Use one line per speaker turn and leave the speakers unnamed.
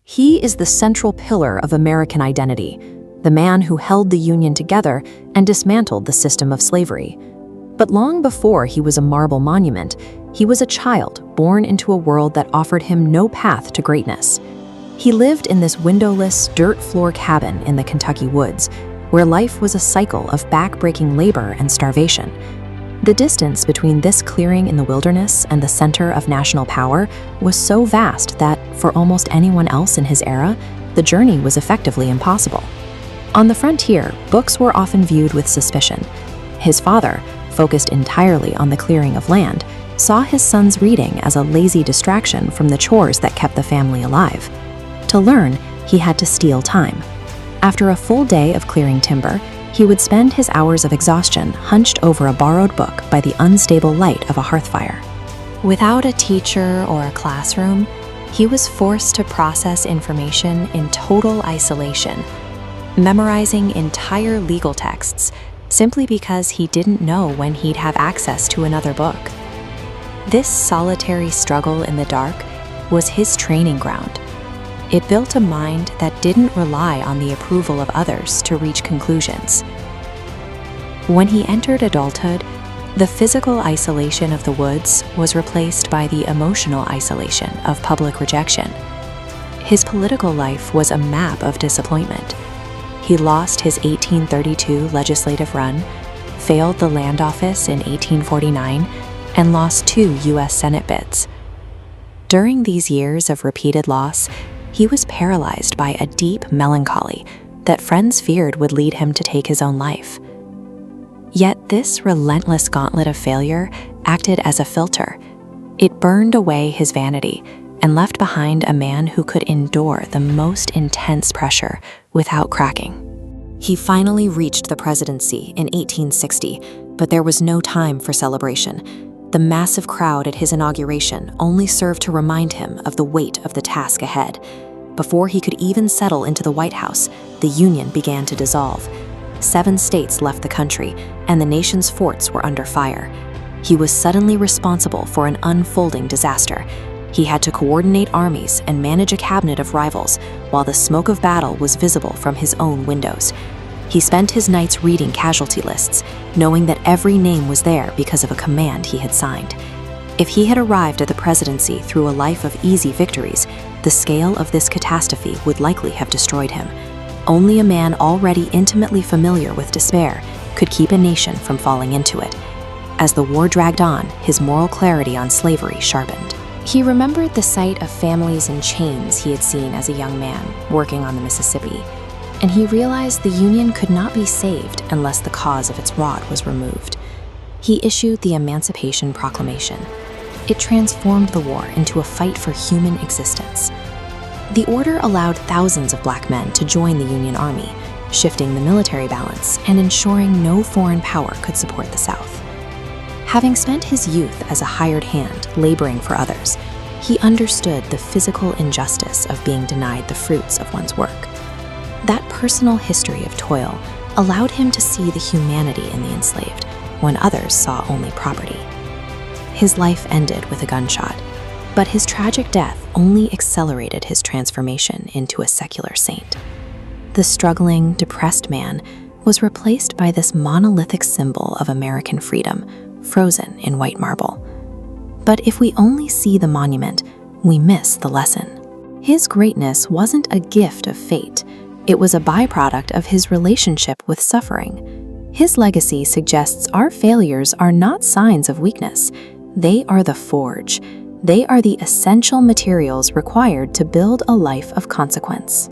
He is the central pillar of American identity, the man who held the Union together and dismantled the system of slavery. But long before he was a marble monument, he was a child born into a world that offered him no path to greatness. He lived in this windowless, dirt floor cabin in the Kentucky woods, where life was a cycle of back-breaking labor and starvation. The distance between this clearing in the wilderness and the center of national power was so vast that, for almost anyone else in his era, the journey was effectively impossible. On the frontier, books were often viewed with suspicion. His father, focused entirely on the clearing of land, saw his son's reading as a lazy distraction from the chores that kept the family alive. To learn, he had to steal time. After a full day of clearing timber, he would spend his hours of exhaustion hunched over a borrowed book by the unstable light of a hearth fire. Without a teacher or a classroom, he was forced to process information in total isolation, memorizing entire legal texts simply because he didn't know when he'd have access to another book. This solitary struggle in the dark was his training ground. It built a mind that didn't rely on the approval of others to reach conclusions. When he entered adulthood, the physical isolation of the woods was replaced by the emotional isolation of public rejection. His political life was a map of disappointment. He lost his 1832 legislative run, failed the land office in 1849, and lost 2 U.S. Senate bids. During these years of repeated loss, he was paralyzed by a deep melancholy that friends feared would lead him to take his own life. Yet this relentless gauntlet of failure acted as a filter. It burned away his vanity and left behind a man who could endure the most intense pressure without cracking. He finally reached the presidency in 1860, but there was no time for celebration. The massive crowd at his inauguration only served to remind him of the weight of the task ahead. Before he could even settle into the White House, the Union began to dissolve. 7 states left the country, and the nation's forts were under fire. He was suddenly responsible for an unfolding disaster. He had to coordinate armies and manage a cabinet of rivals, while the smoke of battle was visible from his own windows. He spent his nights reading casualty lists, knowing that every name was there because of a command he had signed. If he had arrived at the presidency through a life of easy victories, the scale of this catastrophe would likely have destroyed him. Only a man already intimately familiar with despair could keep a nation from falling into it. As the war dragged on, his moral clarity on slavery sharpened. He remembered the sight of families in chains he had seen as a young man working on the Mississippi, and he realized the Union could not be saved unless the cause of its rod was removed. He issued the Emancipation Proclamation. It transformed the war into a fight for human existence. The order allowed thousands of black men to join the Union Army, shifting the military balance and ensuring no foreign power could support the South. Having spent his youth as a hired hand laboring for others, he understood the physical injustice of being denied the fruits of one's work. That personal history of toil allowed him to see the humanity in the enslaved when others saw only property. His life ended with a gunshot, but his tragic death only accelerated his transformation into a secular saint. The struggling, depressed man was replaced by this monolithic symbol of American freedom, frozen in white marble. But if we only see the monument, we miss the lesson. His greatness wasn't a gift of fate. It was a byproduct of his relationship with suffering. His legacy suggests our failures are not signs of weakness. They are the forge. They are the essential materials required to build a life of consequence.